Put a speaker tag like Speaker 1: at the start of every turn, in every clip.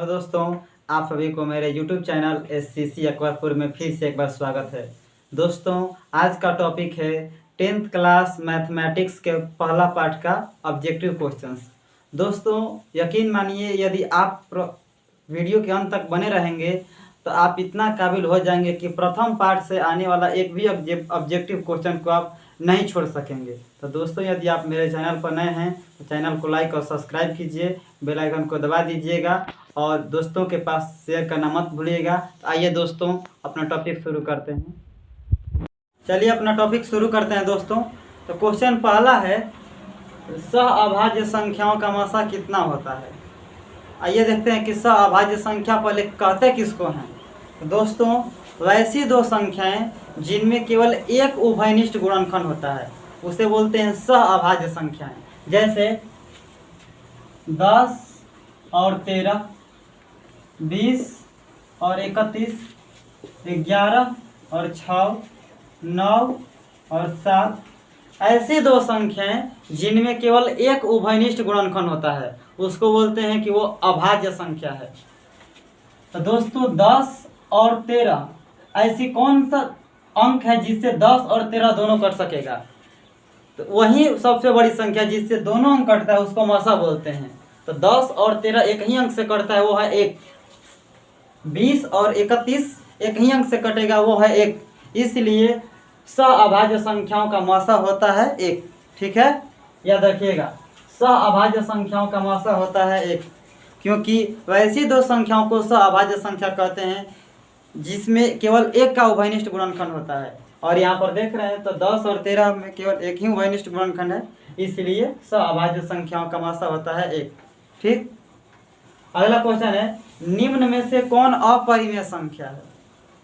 Speaker 1: Hello दोस्तों, आप सभी को मेरे YouTube चैनल SCC अकबरपुर में फिर से एक बार स्वागत है। दोस्तों, आज का टॉपिक है 10th क्लास मैथमेटिक्स के पहला पार्ट का ऑब्जेक्टिव क्वेश्चंस। दोस्तों, यकीन मानिए यदि आप वीडियो के अंत तक बने रहेंगे तो आप इतना काबिल हो जाएंगे कि प्रथम पार्ट से आने वाला एक भी ऑब्जेक्टिव क्वेश्चन को आप नहीं छोड़ सकेंगे। तो दोस्तों, यदि आप मेरे चैनल पर नए हैं तो चैनल को लाइक और सब्सक्राइब कीजिए, बेल आइकन को दबा दीजिएगा और दोस्तों के पास शेयर करना मत भूलिएगा। तो आइए दोस्तों, अपना टॉपिक शुरू करते हैं। चलिए अपना टॉपिक शुरू करते हैं दोस्तों। तो क्वेश्चन पहला है, सहअभाज्य संख्याओं का मासा कितना होता है। आइए देखते हैं कि सहअभाज्य संख्या पहले कहते किसको हैं। तो दोस्तों, वैसी दो संख्याएं जिनमें केवल एक उभयनिष्ठ गुणनखंड होता है उसे बोलते हैं सहअभाज्य संख्याएं। जैसे 10 और 13, 20 और 31, 11 और 6, 9 और 7, ऐसी दो संख्याएं जिनमें केवल एक उभयनिष्ठ गुणनखंड होता है उसको बोलते हैं कि वो अभाज्य संख्या है। तो दोस्तों, 10 और 13 ऐसी कौन सा अंक है जिससे 10 और 13 दोनों कट सकेगा। तो वही सबसे बड़ी संख्या जिससे दोनों अंक कटता है उसको मासा बोलते हैं। तो 10 और 13 एक ही अंक से कटता है, वो है 1। 20 और 31 एक ही अंक से कटेगा, वो है 1। इसलिए सहअभाज्य संख्याओं का मासा होता है 1। ठीक है, याद रखिएगा, सहअभाज्य संख्याओं का मासा होता है 1, क्योंकि वैसी दो संख्याओं को सहअभाज्य संख्या कहते हैं जिसमें केवल एक का उभयनिष्ठ गुणनखंड होता है। और यहाँ पर देख रहे हैं तो 10 और 13 में केवल एक ही उभयनिष्ठ गुणनखंड है, इसलिए सहअभाज्य संख्याओं का मासा होता है 1। ठीक, अगला क्वेश्चन है, निम्न में से कौन अपरिमेय संख्या है।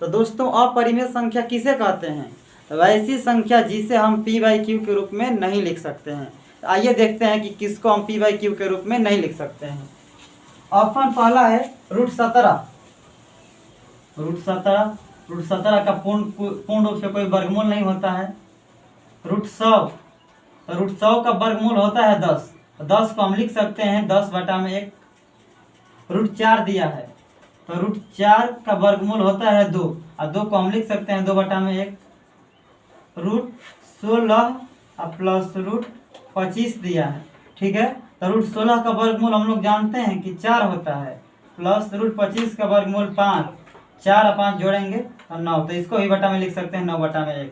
Speaker 1: तो दोस्तों, अपरिमेय संख्या किसे कहते हैं। वैसी संख्या जिसे हम p/q के रूप में नहीं लिख सकते हैं। आइए देखते हैं कि किसको हम p/q के रूप में नहीं लिख सकते हैं। ऑप्शन पहला है √17। √17 का पूर्ण रूप से कोई वर्गमूल नहीं होता है। √100, √100 का वर्गमूल होता है 10। 10 को हम लिख सकते हैं 10/1। √4 दिया है तो √4 का वर्गमूल होता है 2 और 2 को हम लिख सकते हैं 2/1। √16 प्लस √25 दिया है। ठीक है, तो √16 का वर्गमूल हम लोग जानते हैं कि 4 होता है, प्लस √25 का वर्गमूल 5, 4 और 5 जोड़ेंगे और 9, तो इसको भी बटा में लिख सकते हैं 9/1।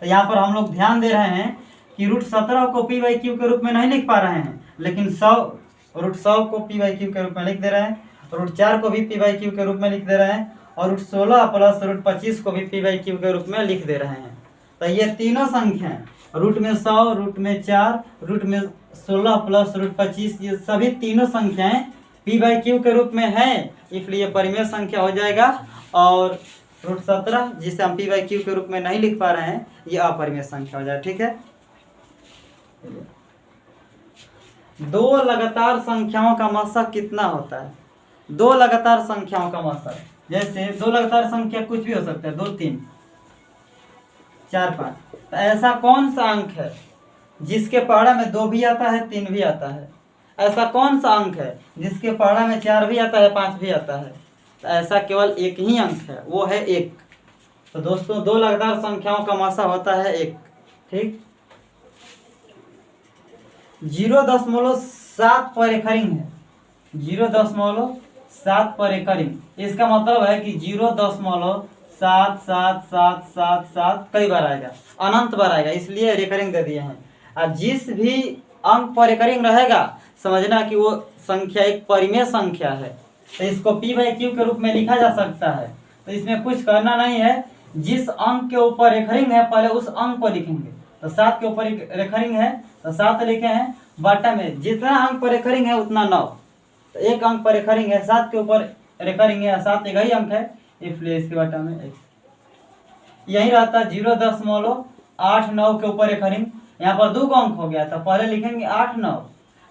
Speaker 1: तो यहाँ पर हम लोग ध्यान दे रहे हैं कि √17 को p/q के रूप में नहीं लिख पा रहे हैं, लेकिन √100 को p/q के रूप में लिख दे रहे हैं, √4 को भी p/q के रूप में लिख दे रहे हैं और √16 प्लस √25 को भी p/q के रूप में लिख दे रहे हैं। तो ये तीनों संख्याएं √100, √4, √16 प्लस √25, ये सभी तीनों संख्याएं p/q के रूप में हैं, इसलिए परिमेय संख्या हो जाएगा। और √17 जिसे हम p/q के रूप में नहीं लिख पा रहे हैं, ये अपरिमेय संख्या हो जाएगा। ठीक है, दो लगातार संख्याओं का मासा कितना होता है। दो लगातार संख्याओं का मासा, जैसे दो लगातार संख्या कुछ भी हो सकता है, 2, 3, 4, 5। तो ऐसा कौन सा अंक है जिसके पहाड़ा में 2 भी आता है, 3 भी आता है। ऐसा कौन सा अंक है जिसके पहाड़ा में 4 भी आता है, 5 भी आता है। तो ऐसा केवल एक ही अंक है, वो है 1। तो दोस्तों, दो लगातार संख्याओं का मासा होता है 1। ठीक, 0.7 पर एकरिंग है, 0.7 पर एकरिंग। इसका मतलब है कि 0.777777 कई बार आएगा, अनंत बार आएगा, इसलिए रेकरिंग दे दिए हैं। और जिस भी अंक पर रेकरिंग रहेगा समझना कि वो संख्या एक परिमेय संख्या है, तो इसको p/q के रूप में लिखा जा सकता है। तो इसमें कुछ करना नहीं है, जिस अंक के ऊपर रेकरिंग है पहले उस अंक को लिखेंगे। तो 7 के ऊपर रेकरिंग है तो 7 लिखे हैं, बटा में जितना अंक पर रेकरिंग है उतना 9। तो एक अंक पर रेकरिंग है, 7 के ऊपर रेकरिंग है, 7 एक ही अंक है, इसलिए इसके बटा में 1। यही रहता 0.89 के ऊपर रेकरिंग, यहाँ पर 2 अंक हो गया, तो पहले लिखेंगे 8, 9,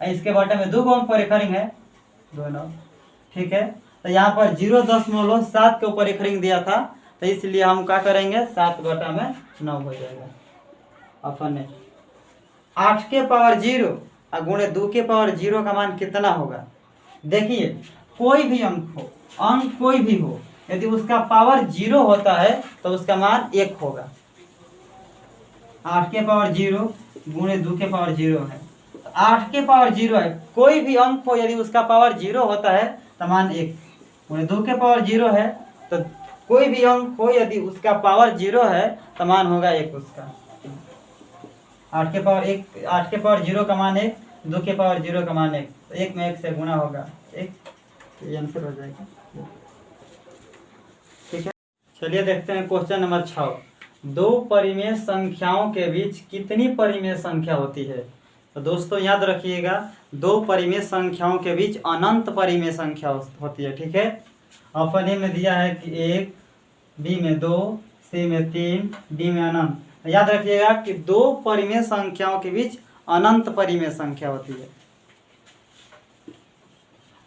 Speaker 1: इसके बटे में 2 अंक पर रेकरिंग है 2, 9। ठीक है, तो यहाँ पर 0.7 के ऊपर रेकरिंग दिया था, तो इसलिए हम क्या करेंगे 7/9 हो जाएगा। ऑप्शन है 8 के पावर 0 और गुणे 2 के पावर 0 का मान कितना होगा। देखिए कोई भी अंक हो, अंक कोई भी हो, यदि उसका पावर 0 होता है तो उसका मान 1 होगा। 8 के पावर 0 गुणे 2 के पावर 0 है, 8 के पावर 0 है, कोई भी अंक हो यदि उसका पावर 0 होता है तो मान 1, गुणे 2 के पावर 0 है, तो कोई भी अंक हो यदि उसका पावर 0 है तो मान होगा 1 उसका। 8 के पावर 1, 8 के पावर 0 का मान 1, 2 के पावर 0 का मान 1, तो 1 में 1 से गुणा होगा 1, ये आंसर हो जाएगा। ठीक है, चलिए देखते हैं क्वेश्चन नंबर 6। दो परिमेय संख्याओं के बीच कितनी परिमेय संख्या होती है? तो दोस्तों याद रखिएगा, दो परिमेय संख्याओं के बीच अनंत परिमेय संख्या होती है। ठीक है, ऑप्शन ए में दिया है कि 1, बी में 2, सी में 3, डी में अनंत। तो याद रखिएगा कि दो परिमेय संख्याओं के बीच अनंत परिमेय संख्या होती है।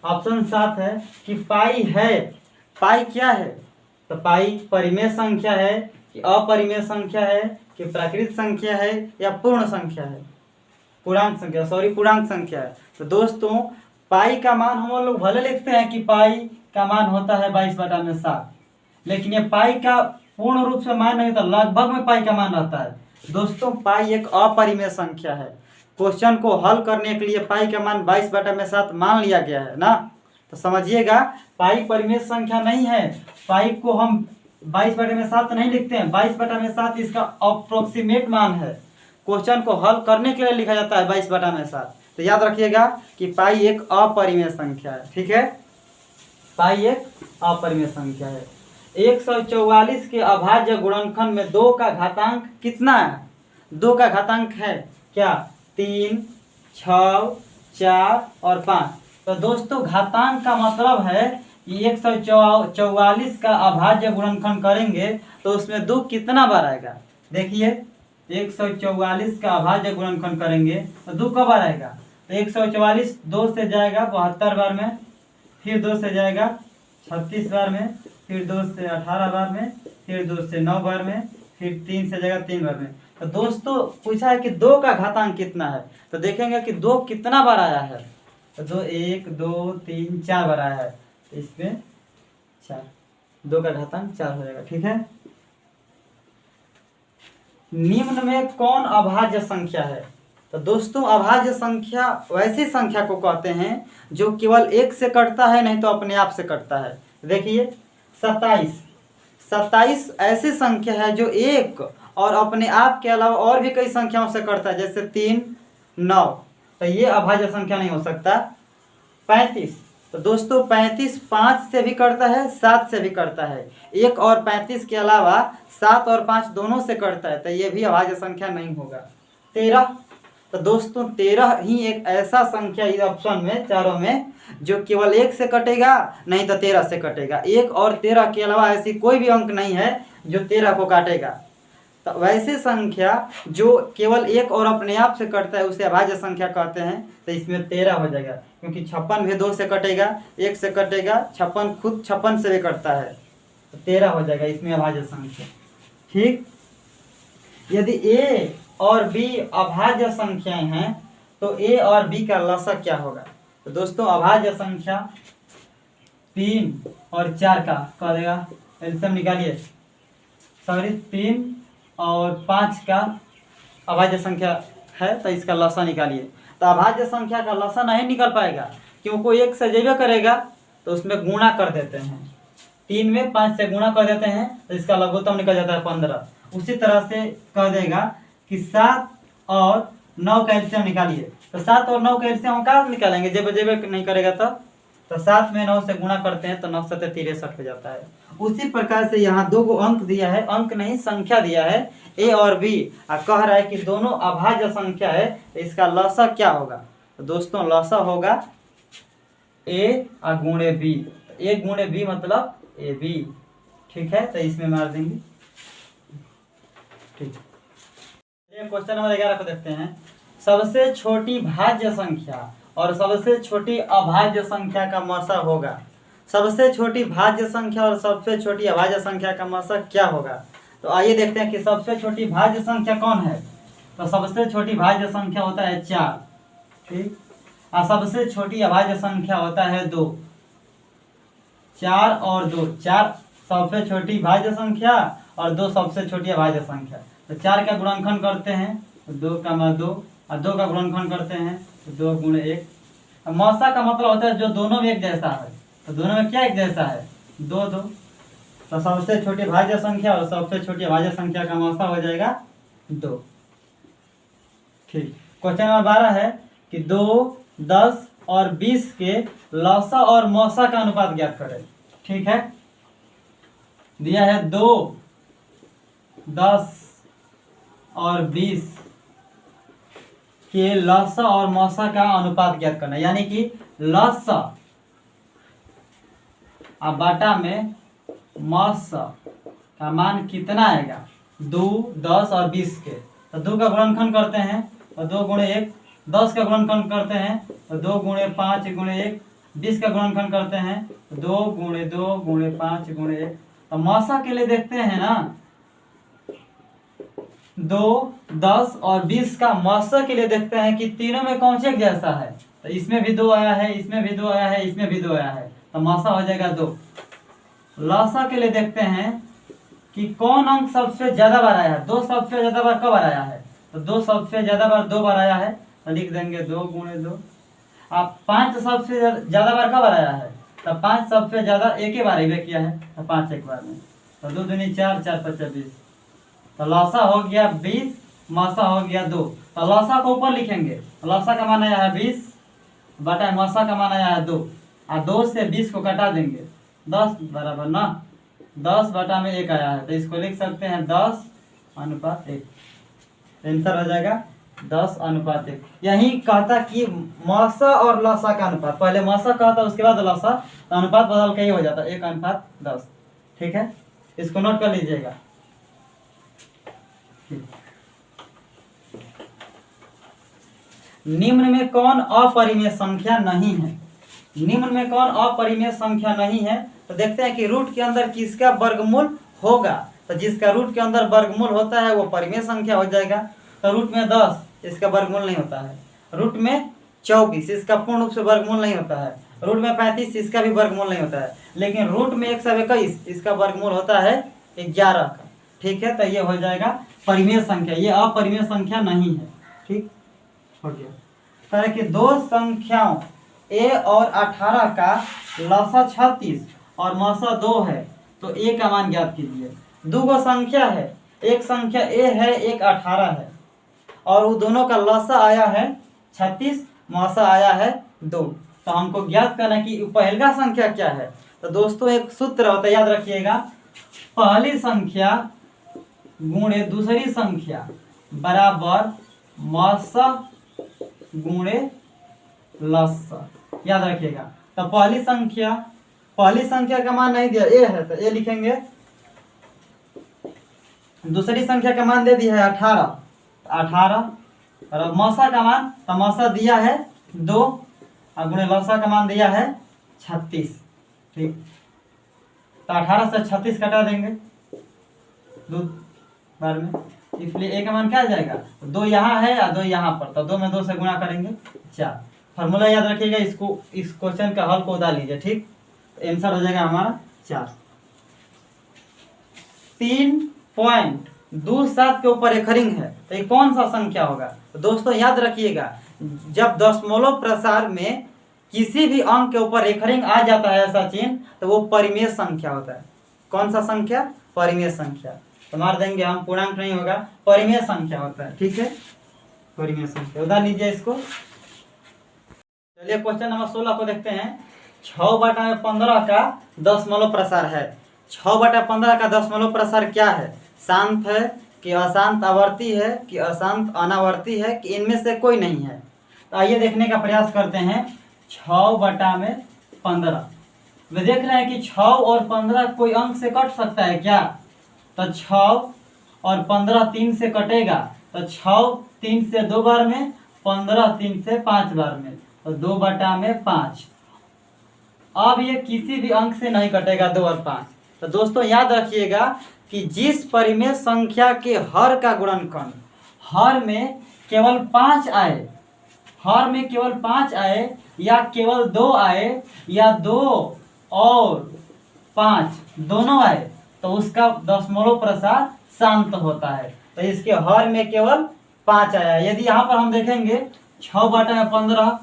Speaker 1: ऑप्शन 7 है कि पाई है। पाई क्या है? तो पाई परिमेय संख्या है कि अपरिमेय संख्या है कि प्राकृत संख्या है या पूर्ण संख्या है, पूर्णांक संख्या, पूर्णांक संख्या है। तो दोस्तों पाई का मान हम लोग भले लिखते हैं कि पाई का मान होता है 22/7, लेकिन ये पाई का पूर्ण रूप से मान नहीं होता, लगभग में पाई का मान रहता है। दोस्तों पाई एक अपरिमेय संख्या है। क्वेश्चन को हल करने के लिए पाई का मान 22/7 मान लिया गया है ना, तो समझिएगा पाई परिमेय संख्या नहीं है। पाई को हम 22/7 नहीं लिखते हैं, 22/7 इसका अप्रोक्सीमेट मान है। क्वेश्चन को हल करने के लिए लिखा जाता है 22/7। तो याद रखिएगा कि पाई एक अपरिमेय संख्या है। ठीक है, पाई एक अपरिमेय संख्या है। 144 के अभाज्य गुणनखंड में 2 का घातांक कितना है? 2 का घातांक है क्या? 3, 6, 4 और 5। तो दोस्तों घातांक का मतलब है कि 144 का अभाज्य गुणनखंड करेंगे तो उसमें 2 कितना बार आएगा? देखिए 144 का अभाज्य गुणनखंड करेंगे तो 2 कब बार आएगा? तो 144 2 से जाएगा 72 बार में, फिर 2 से जाएगा 36 बार में, फिर 2 से 18 बार में, फिर 2 से 9 बार में, फिर 3 से जाएगा 3 बार में। तो दोस्तों पूछा है कि 2 का घातांक कितना है, तो देखेंगे कि 2 कितना बार आया है। तो 2 1 2 3 4 बार आया है, तो इसमें 4, 2 का घातांक 4 हो जाएगा। ठीक है, निम्न में कौन अभाज्य संख्या है? तो दोस्तों अभाज्य संख्या वैसी संख्या को कहते हैं जो केवल 1 से कटता है, नहीं तो अपने आप से कटता है। देखिए 27 ऐसी संख्या है जो 1 और अपने आप के अलावा और भी कई संख्याओं से कटता है, जैसे 3, 9, तो ये अभाज्य संख्या नहीं हो सकता। 35, तो दोस्तों 35 5 से भी कटता है, 7 से भी कटता है। 1 और 35 के अलावा 7 और 5 दोनों से कटता है, तो ये भी अभाज्य संख्या नहीं होगा। 13, तो दोस्तों 13 ही एक ऐसा संख्या इस ऑप्शन में चारों में जो केवल 1 से कटेगा, नहीं तो 13 से कटेगा। 1 और 13 के अलावा ऐसी कोई भी अंक नहीं है जो 13 को काटेगा। तो वैसे संख्या जो केवल 1 और अपने आप से कटता है उसे अभाज्य संख्या कहते हैं। तो इसमें 13 हो जाएगा, क्योंकि 56 भी 2 से कटेगा, 1 से कटेगा, 56 खुद 56 से भी कटता है, तो 13 हो जाएगा इसमें अभाज्य संख्या। ठीक, यदि ए और बी अभाज्य संख्याएं हैं तो ए और बी का लसा क्या होगा? तो दोस्तों अभाज्य संख्या 3 और 4 का कह देगा, एलसीएम निकालिए। 3 और 5 का अभाज्य संख्या है, तो इसका लसा निकालिए। तो अभाज्य संख्या का लसा नहीं निकल पाएगा, क्योंकि 1 से जेबे करेगा तो उसमें गुणा कर देते हैं। 3 में 5 से गुणा कर देते हैं तो इसका लघुत्तम निकल जाता है 15। उसी तरह से कह देगा कि 7 और 9 का एलसीएम निकालिए। तो 7 और 9 का एलसीएम हम कहाँ निकालेंगे? जेबे जेबे नहीं करेगा तो 7 में 9 से गुणा करते हैं तो 9 7 63 हो जाता है। उसी प्रकार से यहाँ 2 को अंक दिया है, अंक नहीं संख्या दिया है, ए और बी, और कह रहा है कि दोनों अभाज्य संख्या है, तो इसका लसा क्या होगा? तो दोस्तों लसा होगा ए और गुणे बी। ए गुणे बी मतलब ए बी। ठीक है, तो इसमें मार देंगे। ठीक, क्वेश्चन नंबर 11 को देखते हैं। सबसे छोटी भाज्य संख्या और सबसे छोटी अभाज्य संख्या का मसा होगा। सबसे छोटी भाज्य संख्या और सबसे छोटी अभाज्य संख्या का मसा क्या होगा? तो आइए देखते हैं कि सबसे छोटी भाज्य संख्या कौन है। तो सबसे छोटी भाज्य संख्या होता है 4, ठीक, और सबसे छोटी अभाज्य संख्या होता है 2। 4 और 2, 4 सबसे छोटी भाज्य संख्या और 2 सबसे छोटी अभाज्य संख्या। तो 4 का गुणनखंड करते हैं तो 2 का 2 और 2 का गुणनखंड करते हैं तो 2 गुणे 1। अब मौसा का मतलब होता है जो दोनों में एक जैसा है, तो दोनों में क्या एक जैसा है, 2 2। तो सबसे छोटी भाज्य संख्या और सबसे छोटी अभाज्य संख्या का मौसा हो जाएगा 2। ठीक। क्वेश्चन नंबर 12 है कि 2, 10 और 20 के लौसा और मौसा का अनुपात ज्ञात करें। ठीक है, दिया है 2, 10 और 20 के लौसा और मौसा का अनुपात ज्ञात करना, यानी कि लौसा अब बाटा में मौसा का मान कितना आएगा, 2, 10 और 20 के। तो 2 का गुणनखंड करते हैं और 2 गुणे 1, 10 का गुणनखंड करते हैं तो 2 गुणे 5 गुणे 1, 20 का गुणनखंड करते हैं 2 गुणे 2 गुणे 5 गुणे 1। तो मौसा के लिए देखते हैं ना, 2, 10 और 20 का मौसा के लिए देखते हैं कि तीनों में कौन से जैसा है। तो इसमें भी 2 आया है, इसमें भी 2 आया है, इसमें भी 2 आया है, तो मौसा हो जाएगा 2। लौसा के लिए देखते हैं कि कौन अंक सबसे ज्यादा बार आया है। 2 सबसे ज्यादा बार कब आया है, तो 2 सबसे ज्यादा बार 2 बार आया है, तो लिख देंगे 2 गुणे 2। अब 5 सबसे ज्यादा बार कब आया है, तो 5 सबसे ज्यादा एक ही बार ही किया है, तो 5 एक बार में, तो 2 दूनी 4, 4 5 20। तो लौसा हो गया 20, मौसा हो गया 2। तो लौसा को ऊपर लिखेंगे, लौसा का मान आया है 20 बटा मौसा का मान आया है 2, और 2 से 20 को कटा देंगे, 10 बराबर ना 10 बटा में 1 आया है, तो इसको लिख सकते हैं 10 अनुपात 1। आंसर हो जाएगा 10 अनुपात 1। यही कहता कि मौसा और लौसा का अनुपात, पहले मौसा कहता उसके बाद लौसा, तो अनुपात बदल के ही हो जाता 1 अनुपात 10। ठीक है, इसको नोट कर लीजिएगा। निम्न में कौन अपरिमेय संख्या नहीं है, निम्न में कौन अपरिमेय संख्या नहीं है, तो देखते हैं कि रूट के अंदर किसका वर्गमूल होगा। तो जिसका रूट के अंदर वर्गमूल होता है वो परिमेय संख्या हो जाएगा। तो रूट में 10 इसका वर्गमूल नहीं होता है, रूट में 24 इसका पूर्ण रूप से वर्गमूल नहीं होता है, रूट में 35 इसका भी वर्गमूल नहीं होता है, लेकिन रूट में 121 इसका वर्गमूल होता है 11 का। ठीक है, तो ये हो जाएगा परिमेय संख्या, ये अपरिमेय संख्या नहीं है। ठीक हो गया। तरह की 2 संख्याओं a और 18 का लौसा 36 और मौसा 2 है, तो a का मान ज्ञात कीजिए। 2 संख्या है, एक संख्या a है, एक 18 है, और वो दोनों का लौसा आया है 36, मौसा आया है 2। तो हमको ज्ञात करना कि पहला संख्या क्या है। तो दोस्तों एक सूत्र होता है, याद रखिएगा, पहली संख्या गुणे दूसरी संख्या बराबर मौसा गुणे लौसा, याद रखिएगा। तो पहली संख्या का मान नहीं दिया a है, तो a लिखेंगे। दूसरी संख्या का मान दे दिया है 18 और मौसा का मान, तो मौसा दिया है 2 और गुणे लौसा का मान दिया है 36। ठीक, तो 18 से 36 कटा देंगे 2 बार में, इसलिए a का मान क्या आ जाएगा, 2 यहाँ है या 2 यहाँ पर, तो 2 में 2 से गुणा करेंगे 4। फॉर्मूला याद रखिएगा, इसको इस क्वेश्चन का हल को उड़ा लीजिए। ठीक, आंसर हो जाएगा हमारा 4। 3.27 के ऊपर एक रिंग है, तो ये कौन सा संख्या होगा। तो दोस्तों याद रखिएगा, जब दशमलव प्रसार में किसी भी अंक के ऊपर एक रिंग आ जाता है ऐसा चिन्ह, तो वो परिमेय संख्या होता है। कौन सा संख्या, परिमेय संख्या। तो मार देंगे हम, पूर्णांक नहीं होगा, परिमेय संख्या होता है। ठीक है, परिमेय संख्या उधार लीजिए इसको। चलिए क्वेश्चन नंबर 16 को देखते हैं। 6/15 का दशमलव प्रसार है। 6/15 का दशमलव प्रसार क्या है, शांत है कि अशांत आवर्ती है कि अशांत अनावर्ती है कि इनमें से कोई नहीं है। तो आइए देखने का प्रयास करते हैं। 6/15 वे देख रहे हैं कि 6 और 15 कोई अंक से कट सकता है क्या। तो 6 और 15 3 से कटेगा, तो 6 3 से 2 बार में, 15 3 से 5 बार में, तो 2/5। अब ये किसी भी अंक से नहीं कटेगा 2 और 5। तो दोस्तों याद रखिएगा कि जिस परिमेय संख्या के हर का गुणनखंड हर में केवल 5 आए, हर में केवल 5 आए, या केवल 2 आए, या 2 और 5 दोनों आए तो उसका दशमलव प्रसार शांत होता है। तो इसके हर में केवल 5 आया। यदि यहाँ पर हम देखेंगे 6/15,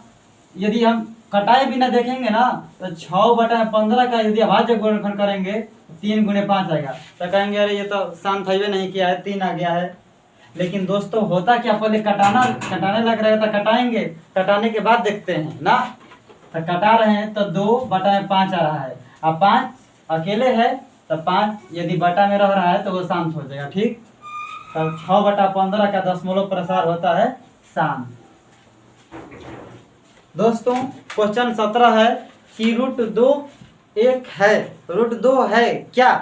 Speaker 1: यदि हम कटाए बिना देखेंगे ना तो 6/15 का यदि अभाज्य गुणनफल करेंगे तो 3 × 5 आएगा। तो कहेंगे अरे ये तो शांत हईवे नहीं किया है, 3 आ गया है। लेकिन दोस्तों होता क्या, पहले कटाने लग रहे हैं तो कटाएंगे, कटाने के बाद देखते हैं ना। तो कटा रहे हैं तो 2/5 आ रहा है। अब 5 अकेले है तो 5 यदि बटा में रह रहा है तो वो शांत हो जाएगा। ठीक, तो 6/15 का दशमलव प्रसार होता है शांत। दोस्तों क्वेश्चन 17 है कि √2 एक है। √2 है क्या?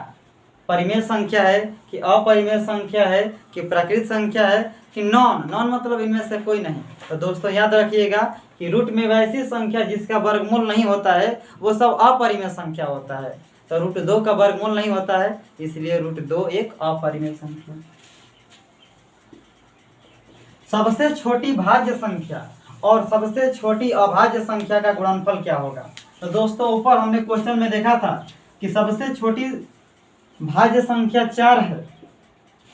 Speaker 1: परिमेय संख्या है कि अपरिमेय संख्या है कि प्राकृत संख्या है कि नॉन मतलब इनमें से कोई नहीं। तो दोस्तों याद रखिएगा कि रूट में वैसी संख्या जिसका वर्गमूल नहीं होता है वो सब अपरिमेय संख्या होता है। तो √2 का वर्गमूल नहीं होता है, इसलिए √2 एक अपरिमेय संख्या। सबसे छोटी भाज्य संख्या और सबसे छोटी अभाज्य संख्या का गुणनफल क्या होगा? तो दोस्तों ऊपर हमने क्वेश्चन में देखा था कि सबसे छोटी भाज्य संख्या 4 है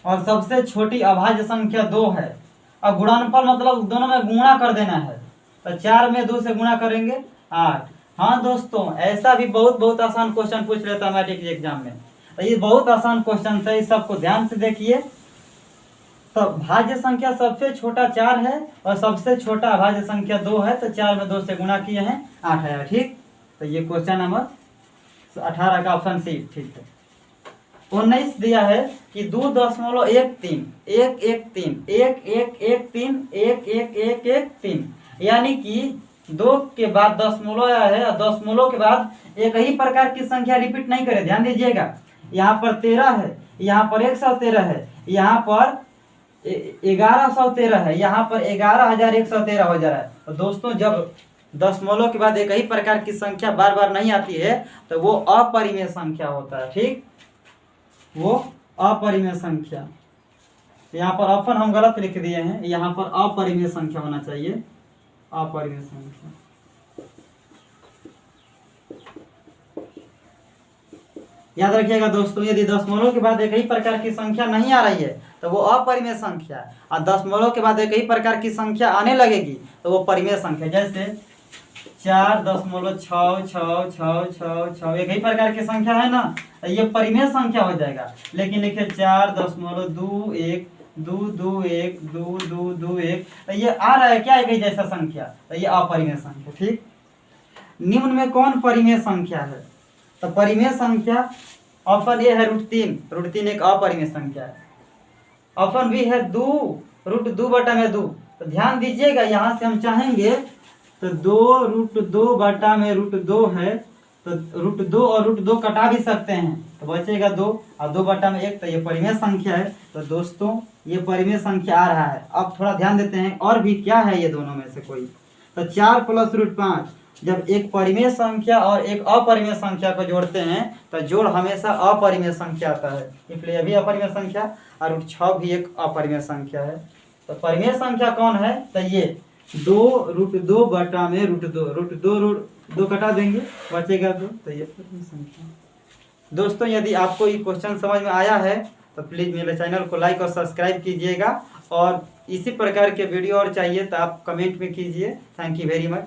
Speaker 1: और सबसे छोटी अभाज्य संख्या 2 है। अब गुणनफल मतलब दोनों में गुणा कर देना है। तो 4 में 2 से गुणा करेंगे 8। हाँ दोस्तों ऐसा भी बहुत आसान क्वेश्चन पूछ लेता है मैट्रिक एग्जाम में। तो ये बहुत आसान क्वेश्चन है, इस सबको ध्यान से देखिए। तो भाज्य संख्या सबसे छोटा 4 है और सबसे छोटा अभाज्य संख्या 2 है। तो 4 में 2 से गुणा किए हैं 8 आया। ठीक, तो ये क्वेश्चन नंबर 18 का ऑप्शन सी ठीक है। 19 दिया है कि 2.113 यानी कि 2 के बाद दशमलव आया है और दशमलव के बाद एक ही प्रकार की संख्या रिपीट नहीं करे। ध्यान दीजिएगा, यहाँ पर 13 है, यहाँ पर 113 है, यहाँ पर 1113 है, यहाँ पर 11,113 हो जा रहा है। तो दोस्तों जब दशमलव के बाद एक ही प्रकार की संख्या बार बार नहीं आती है तो वो अपरिमेय संख्या होता है। ठीक, वो अपरिमेय संख्या। यहाँ पर ऑप्शन हम गलत लिख दिए हैं, यहाँ पर अपरिमेय संख्या होना चाहिए, अपरिमेय संख्या। याद रखिएगा दोस्तों, यदि दशमलव के बाद एक ही प्रकार की संख्या नहीं आ रही है तो वो अपरिमेय संख्या है, और दशमलव के बाद एक ही प्रकार की संख्या आने लगेगी तो वो परिमेय संख्या। जैसे 4.66666 एक ही प्रकार की संख्या है ना, तो ये परिमेय संख्या हो जाएगा। लेकिन लिखे 4.212212221, तो ये आ रहा है क्या एक ही जैसा संख्या, तो ये अपरिमेय संख्या। ठीक, निम्न में कौन परिमेय संख्या है? तो परिमेय संख्या ऑप्शन ए है √3। √3 एक अपरिमेय संख्या है। ऑप्शन बी है 2 √2/2। तो ध्यान दीजिएगा, यहाँ से हम चाहेंगे तो 2√2/2 है, तो √2 और √2 कटा भी सकते हैं तो बचेगा 2 और 2/1। तो ये परिमेय संख्या है। तो दोस्तों ये परिमेय संख्या आ रहा है। अब थोड़ा ध्यान देते हैं और भी क्या है ये दोनों में से कोई। तो 4 + √5, जब एक परिमेय संख्या और एक अपरिमेय संख्या को जोड़ते हैं तो जोड़ हमेशा अपरिमेय संख्या आता है, इसलिए ये भी अपरिमेय संख्या, और √6 भी एक अपरिमेय संख्या है। तो परिमेय संख्या कौन है? तो ये 2√2/√2 कटा देंगे बचेगा 2, तो ये परिमेय संख्या। दोस्तों यदि आपको ये क्वेश्चन समझ में आया है तो प्लीज़ मेरे चैनल को लाइक और सब्सक्राइब कीजिएगा, और इसी प्रकार के वीडियो और चाहिए तो आप कमेंट में कीजिए। Thank you very much.